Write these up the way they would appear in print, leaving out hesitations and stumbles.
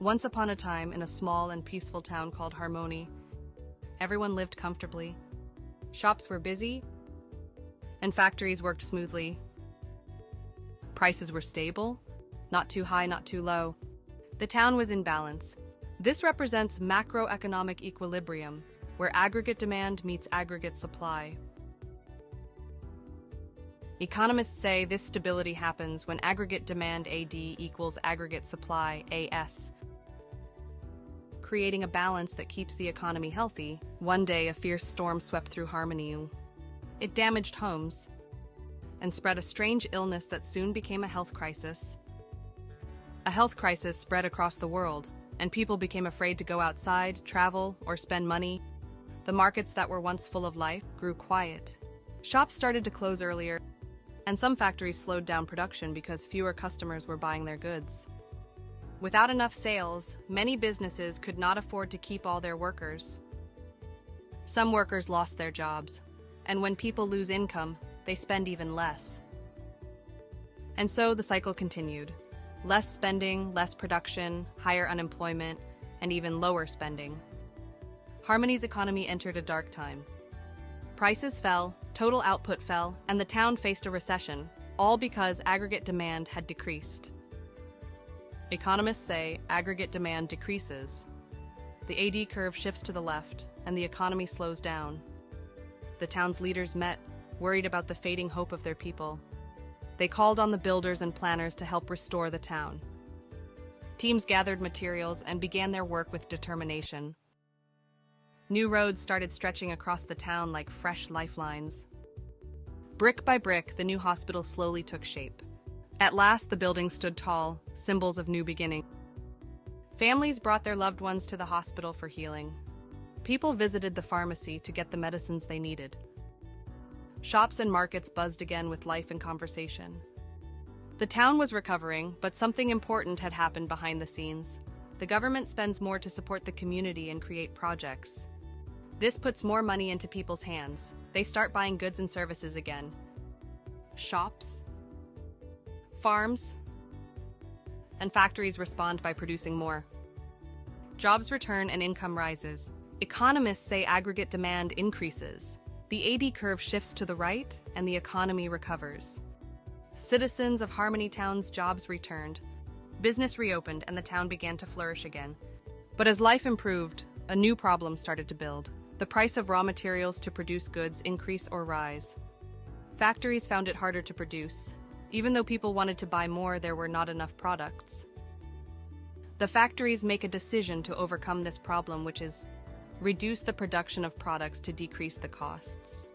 Once upon a time, in a small and peaceful town called Harmony, everyone lived comfortably. Shops were busy, and factories worked smoothly. Prices were stable, not too high, not too low. The town was in balance. This represents macroeconomic equilibrium, where aggregate demand meets aggregate supply. Economists say this stability happens when aggregate demand AD equals aggregate supply AS, creating a balance that keeps the economy healthy. One day, a fierce storm swept through Harmony. It damaged homes and spread a strange illness that soon became a health crisis. A health crisis spread across the world, and people became afraid to go outside, travel, or spend money. The markets that were once full of life grew quiet. Shops started to close earlier, and some factories slowed down production because fewer customers were buying their goods. Without enough sales, many businesses could not afford to keep all their workers. Some workers lost their jobs, and when people lose income, they spend even less. And so the cycle continued. Less spending, less production, higher unemployment, and even lower spending. Harmony's economy entered a dark time. Prices fell, total output fell, and the town faced a recession, all because aggregate demand had decreased. Economists say aggregate demand decreases. The AD curve shifts to the left, and the economy slows down. The town's leaders met, worried about the fading hope of their people. They called on the builders and planners to help restore the town. Teams gathered materials and began their work with determination. New roads started stretching across the town like fresh lifelines. Brick by brick, the new hospital slowly took shape. At last, the building stood tall, symbols of new beginning. Families brought their loved ones to the hospital for healing. People visited the pharmacy to get the medicines they needed. Shops and markets buzzed again with life and conversation. The town was recovering, but something important had happened behind the scenes. The government spends more to support the community and create projects. This puts more money into people's hands. They start buying goods and services again. Shops, farms, and factories respond by producing more. Jobs return and income rises. Economists say aggregate demand increases. The AD curve shifts to the right, and the economy recovers. Citizens of Harmony Town's jobs returned. Business reopened, and the town began to flourish again. But as life improved, a new problem started to build. The price of raw materials to produce goods increase or rise. Factories found it harder to produce. Even though people wanted to buy more, there were not enough products. The factories make a decision to overcome this problem, which is reduce the production of products to decrease the costs.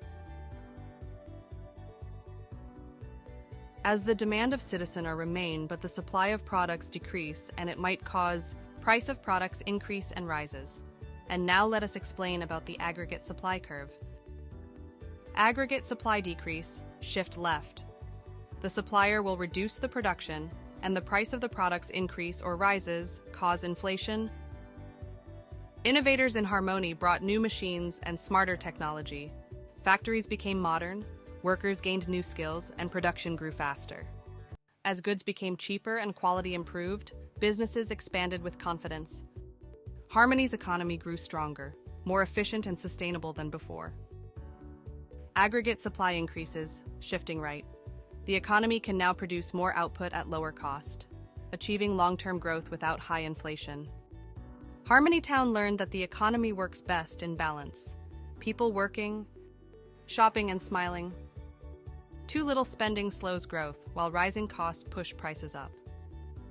As the demand of citizen remain, but the supply of products decrease, and it might cause price of products increase and rises. And now let us explain about the aggregate supply curve. Aggregate supply decrease, shift left. The supplier will reduce the production, and the price of the products increase or rises, cause inflation. Innovators in Harmony brought new machines and smarter technology. Factories became modern, workers gained new skills, and production grew faster. As goods became cheaper and quality improved, businesses expanded with confidence. Harmony's economy grew stronger, more efficient and sustainable than before. Aggregate supply increases, shifting right. The economy can now produce more output at lower cost, achieving long-term growth without high inflation. Harmony Town learned that the economy works best in balance. People working, shopping and smiling. Too little spending slows growth, while rising costs push prices up.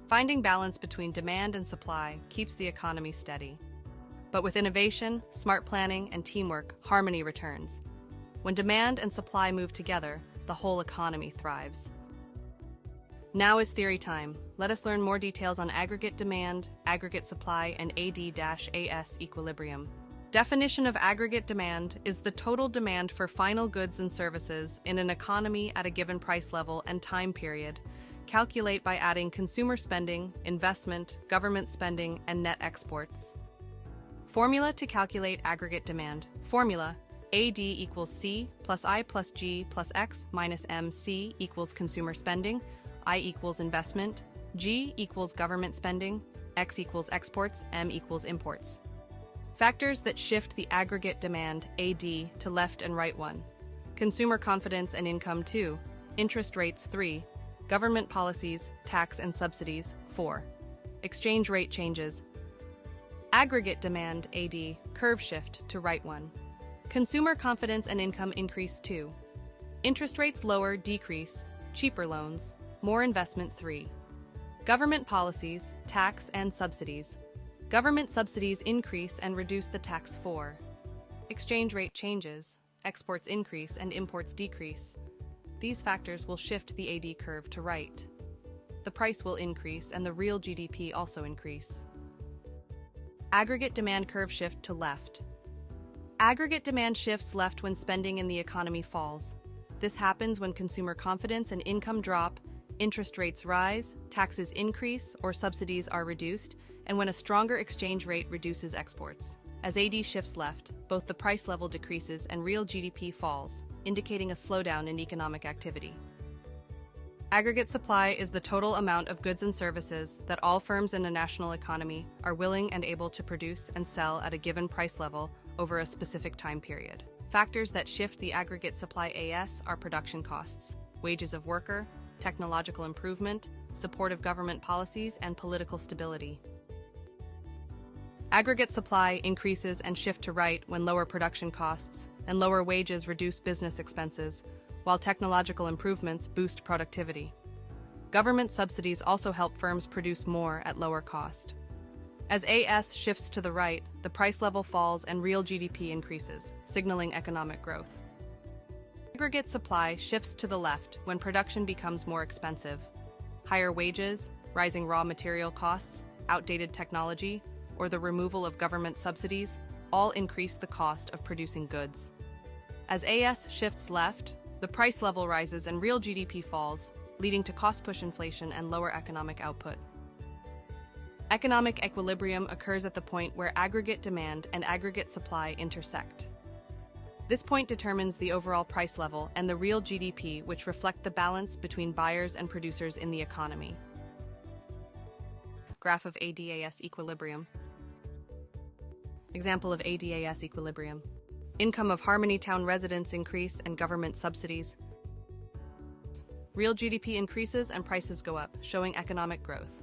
Finding balance between demand and supply keeps the economy steady. But with innovation, smart planning, and teamwork, harmony returns. When demand and supply move together, the whole economy thrives. Now is theory time. Let us learn more details on aggregate demand, aggregate supply, and AD-AS equilibrium. Definition of aggregate demand is the total demand for final goods and services in an economy at a given price level and time period. Calculate by adding consumer spending, investment, government spending, and net exports. Formula to calculate aggregate demand. Formula: AD equals C plus I plus G plus X minus M. C equals consumer spending, I equals investment, G equals government spending, X equals exports, M equals imports. Factors that shift the aggregate demand, AD, to left and right 1. Consumer confidence and income 2. Interest rates 3. Government policies, tax and subsidies 4. Exchange rate changes. Aggregate demand, AD, curve shift to right 1. Consumer confidence and income increase 2. Interest rates lower, decrease, cheaper loans, more investment 3. Government policies, tax and subsidies. Government subsidies increase and reduce the tax 4. Exchange rate changes, exports increase and imports decrease. These factors will shift the AD curve to right. The price will increase and the real GDP also increase. Aggregate demand curve shift to left. Aggregate demand shifts left when spending in the economy falls. This happens when consumer confidence and income drop, interest rates rise, taxes increase or subsidies are reduced, and when a stronger exchange rate reduces exports. As AD shifts left, both the price level decreases and real GDP falls, indicating a slowdown in economic activity. Aggregate supply is the total amount of goods and services that all firms in a national economy are willing and able to produce and sell at a given price level over a specific time period. Factors that shift the aggregate supply AS are production costs, wages of worker, technological improvement, supportive government policies, and political stability. Aggregate supply increases and shift to right when lower production costs and lower wages reduce business expenses, while technological improvements boost productivity. Government subsidies also help firms produce more at lower cost. As AS shifts to the right, the price level falls and real GDP increases, signaling economic growth. Aggregate supply shifts to the left when production becomes more expensive. Higher wages, rising raw material costs, outdated technology, or the removal of government subsidies all increase the cost of producing goods. As AS shifts left, the price level rises and real GDP falls, leading to cost-push inflation and lower economic output. Economic equilibrium occurs at the point where aggregate demand and aggregate supply intersect. This point determines the overall price level and the real GDP, which reflect the balance between buyers and producers in the economy. Graph of ADAS equilibrium. Example of ADAS equilibrium. Income of Harmony Town residents increase and government subsidies. Real GDP increases and prices go up, showing economic growth.